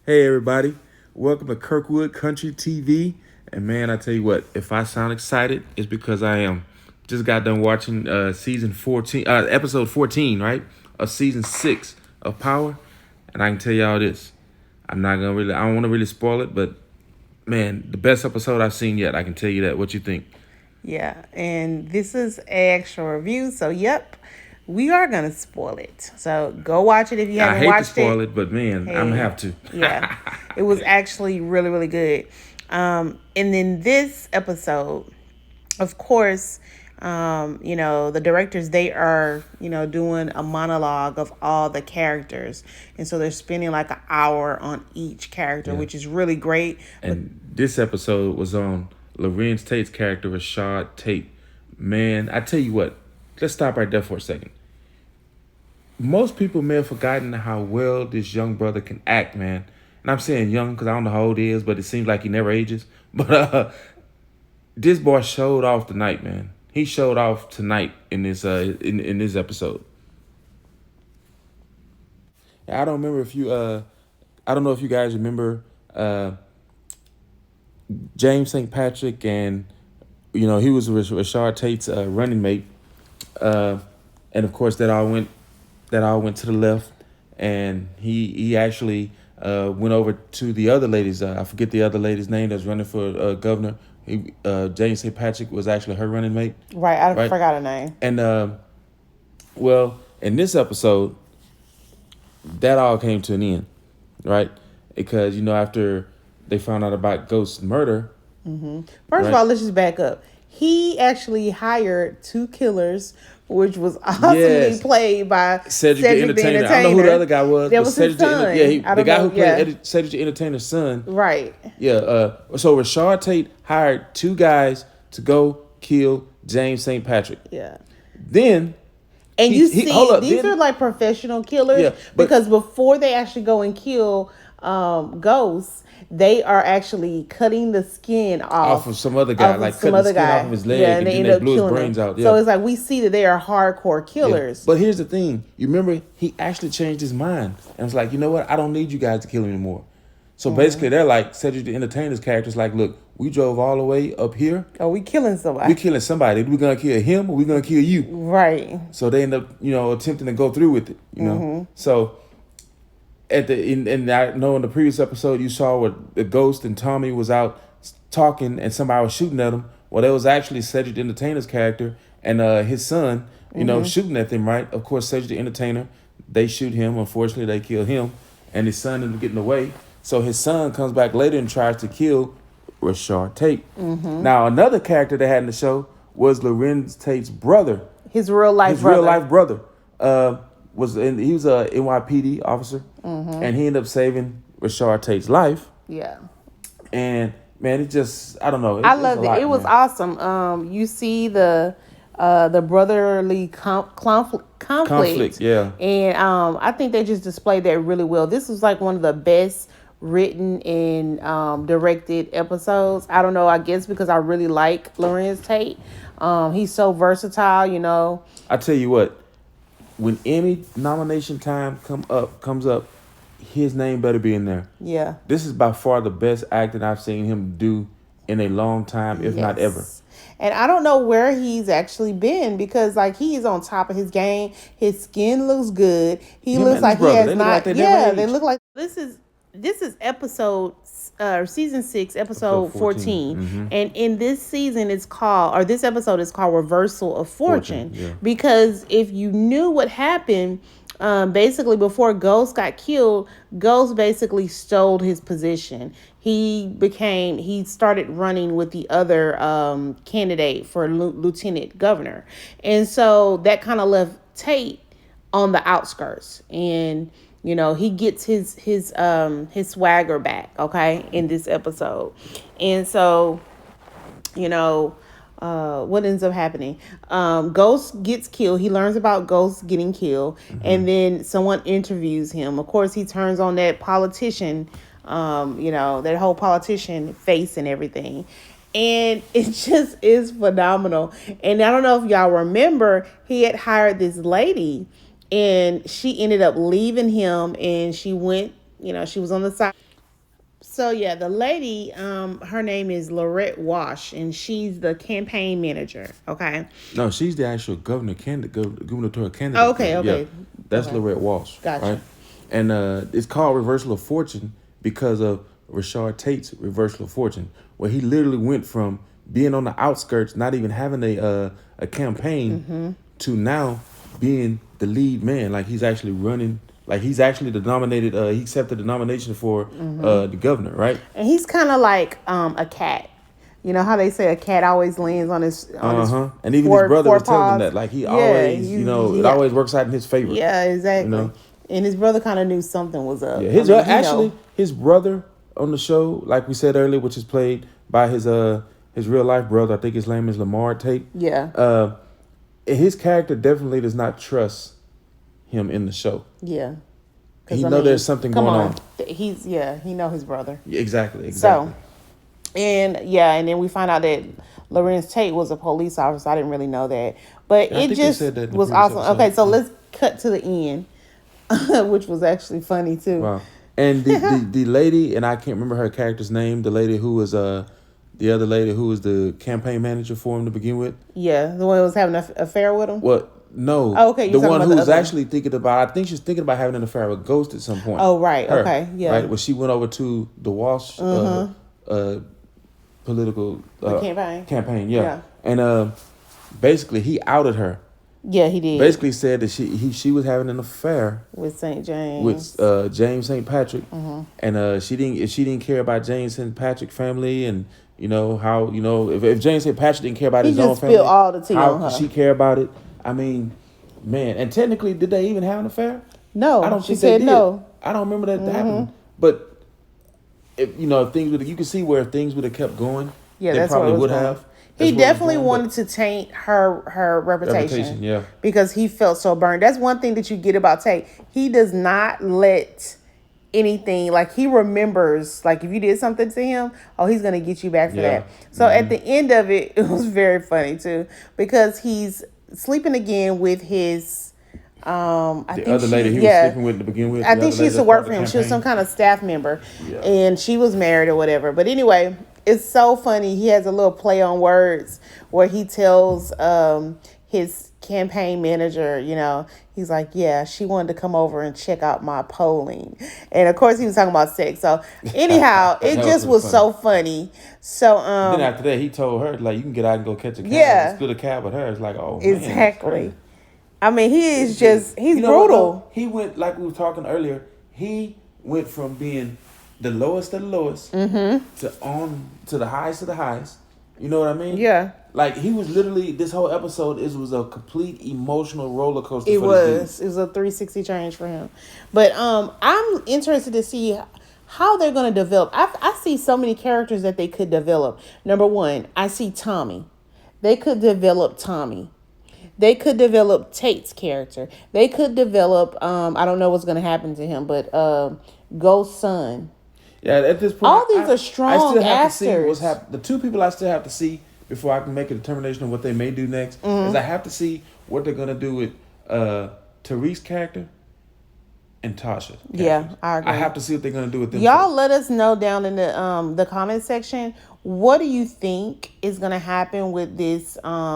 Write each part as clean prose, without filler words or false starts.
Hey everybody, welcome to Kirkwood Country TV. And man, I tell you what, if I sound excited, it's because I am. Just got done watching season 14, episode 14, right? Of season 6 of Power. And I can tell y'all this. I don't want to really spoil it, but man, the best episode I've seen yet. I can tell you that. What you think? Yeah, and this is an extra review, so yep, we are gonna spoil it. So go watch it if you I haven't hate to watched spoil it. it, but man, I'm gonna Hey, have to. yeah, it was actually really, really good. And then this episode, of course, the directors, they are, doing a monologue of all the characters. And so they're spending like an hour on each character, Yeah. which is really great. And this episode was on Lorenz Tate's character, Rashad Tate. Man, I tell you what, let's stop right there for a second. Most people may have forgotten how well this young brother can act, man. And I'm saying young because I don't know how old he is, but it seems like he never ages. But this boy showed off tonight, man. He showed off tonight in this in this episode. I don't remember if you I don't know if you guys remember James St. Patrick, and he was Rashard Tate's running mate, and of course that all went to the left, and he actually went over to the other ladies. I forget the other lady's name that's running for governor. James St. Patrick was actually her running mate. Right, I Right. forgot her name. And well, in this episode, that all came to an end, right? Because after they found out about Ghost's murder. First of Right. all, let's just back up. He actually hired two killers, which was awesomely Yes. played by Cedric the Entertainer. I don't know who the other guy was. That but was Cedric his son. the guy who played yeah. Cedric the Entertainer's son. Right. Yeah. So Rashard Tate hired two guys to go kill James St. Patrick. Yeah. Then And hold up, these then- are like professional killers, Yeah, but- because before they actually go and kill ghosts, they are actually cutting the skin off of some other guy, of like some cutting the other skin guy. off of his leg, Yeah, and and they then end they up blew his killing brains him. out. Yeah. So it's like we see that they are hardcore Yeah. killers. But here's the thing. You remember he actually changed his mind and was like, you know what? I don't need you guys to kill him anymore. So basically, they're like Cedric the Entertainer's character's like, look, we drove all the way up here. Oh, we killing We're somebody. killing somebody. We're gonna kill him, or we're gonna kill you. Right. So they end up, attempting to go through with it. So and I know in the previous episode you saw where the Ghost and Tommy was out talking and somebody was shooting at him. Well, that was actually Cedric the Entertainer's character and his son, shooting at them. Right? Of course, Cedric the Entertainer, they shoot him. Unfortunately, they kill him, and his son ended up getting away. So his son comes back later and tries to kill Rashard Tate. Now another character they had in the show was Lorenz Tate's brother. His real life His brother. real life brother he was a NYPD officer, and he ended up saving Rashard Tate's life. Yeah. And man, it just I don't know. I it's loved a it. lot, It was man. awesome. You see the brotherly conflict. Yeah. And I think they just displayed that really well. This was like one of the best written and directed episodes. I don't know. I guess because I really like Lorenz Tate. He's so versatile. I tell you what, when Emmy nomination time comes up, his name better be in there. Yeah. This is by far the best acting I've seen him do in a long time, if not ever. And I don't know where he's actually been, because like he's on top of his game. His skin looks good. He Him looks and like his he brother, has they look not. like they never Yeah, they aged. look like this is episode season 6, episode 14. And in this season it's called, or this episode is called Reversal of Fortune. Yeah. Because if you knew what happened, basically before Ghost got killed, Ghost basically stole his position. He started running with the other candidate for lieutenant governor. And so that kind of left Tate on the outskirts. And he gets his swagger back, okay, in this episode. And so, what ends up happening? Ghost gets killed. He learns about Ghost getting killed, and then someone interviews him. Of course, he turns on that politician, that whole politician face and everything. And it just is phenomenal. And I don't know if y'all remember, he had hired this lady, and she ended up leaving him, and she went, she was on the side. So yeah, the lady, her name is Lorette Wash, and she's the campaign manager. Okay. No, she's the actual gubernatorial candidate. Okay. Yeah, Okay. that's Okay. Lorette Walsh, Gotcha. right? And it's called Reversal of Fortune because of Rashard Tate's Reversal of Fortune, where he literally went from being on the outskirts, not even having a campaign, to now being the lead man. Like he's actually running. Like he's actually the nominated. He accepted the nomination for the governor, right? And he's kind of like a cat. You know how they say a cat always lands on his And even his brother was telling him forepaws? that. Like he Yeah, always, it yeah, always works out in his favor. yeah, exactly. You know. And his brother kind of knew something was up. Yeah, I his mean, he actually know. his brother on the show, like we said earlier, which is played by his real life brother. I think his name is Lamar Tate. Yeah, His character definitely does not trust him in the show. yeah. He know there's something going on. He know his brother. Yeah, exactly. So, and then we find out that Lorenz Tate was a police officer. I didn't really know that, but Yeah, I it think they just said that in the was previous awesome. episode. Okay, so let's cut to the end, which was actually funny too. Wow. And the lady, and I can't remember her character's name. The lady who was the other lady who was the campaign manager for him to begin with. Yeah, the one who was having an affair with him. Well, no. Oh, okay, the you're talking one about who the was other actually thinking about. I think she was thinking about having an affair with Ghost at some point. Oh, right. Her, Okay. Yeah. Right. When she went over to the Walsh political campaign. Yeah. And basically he outed her. Yeah, he did. Basically said that she was having an affair with St. James. with James St. Patrick, and she didn't care about James St. Patrick family, and how if James St. Patrick didn't care about his own family, all the tea how on her. could she care about it? I mean, man, and technically, did they even have an affair? No, I don't she think said they did. no. I don't remember that happening. But if things you can see where things would have kept going, Yeah, they that's probably what it was would going. have. He definitely wanted to taint her reputation. Yeah. Because he felt so burned. That's one thing that you get about Tate. He does not let anything, like he remembers, like if you did something to him, he's going to get you back for that. So at the end of it, it was very funny too, because he's sleeping again with his the other lady he was sleeping with to begin with. I think she used to work for him. She was some kind of staff member, and she was married or whatever. But anyway, it's so funny. He has a little play on words where he tells his campaign manager, he's like, yeah, she wanted to come over and check out my polling. And of course he was talking about sex. So anyhow, it just was so funny. So then after that, he told her, like, you can get out and go catch a cab. Yeah. Split a cab with her. It's like, oh, exactly. Man, I mean, he's brutal. He went, like we were talking earlier, he went from being the lowest of the lowest to the highest of the highest. You know what I mean? Yeah. Like, he was literally, this whole episode was a complete emotional roller coaster It for was. this dude. It was a 360 change for him. But I'm interested to see how they're going to develop. I see so many characters that they could develop. Number one, I see Tommy. They could develop Tommy. They could develop Tate's character. They could develop, I don't know what's going to happen to him, but Ghost's son. Yeah, at this point, all these are strong I still have actors. To see what's happening. The two people I still have to see before I can make a determination of what they may do next is I have to see what they're going to do with Tariq's character and Tasha. Yeah, I agree. I have to see what they're going to do with them. Y'all let us know down in the comment section. What do you think is going to happen with this? I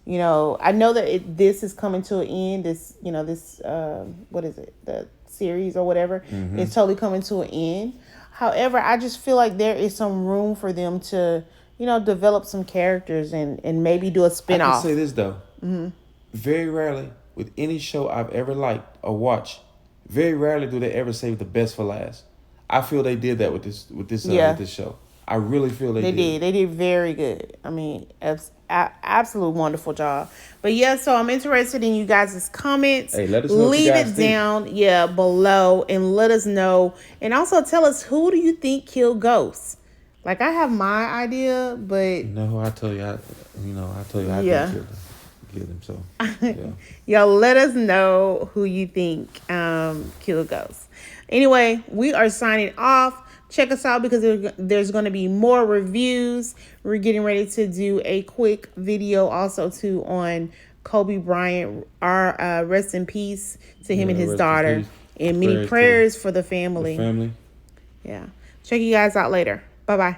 know that this is coming to an end. This what is it? The series or whatever. It's totally coming to an end. However, I just feel like there is some room for them to, develop some characters and maybe do a spinoff. I can say this though. Very rarely with any show I've ever liked or watched, very rarely do they ever save the best for last. I feel they did that with this show. I really feel they did. They did very good. I mean, absolute wonderful job. But yeah, so I'm interested in you guys' comments. Hey, let us know. Leave it down, below, and let us know. And also tell us, who do you think killed Ghost? Like, I have my idea, but no, I tell you, I think killed him. So y'all let us know who you think killed Ghost. Anyway, we are signing off. Check us out because there's going to be more reviews. We're getting ready to do a quick video also too on Kobe Bryant. Our rest in peace to him and his daughter, and many prayers for the family. Yeah. Check you guys out later. Bye bye.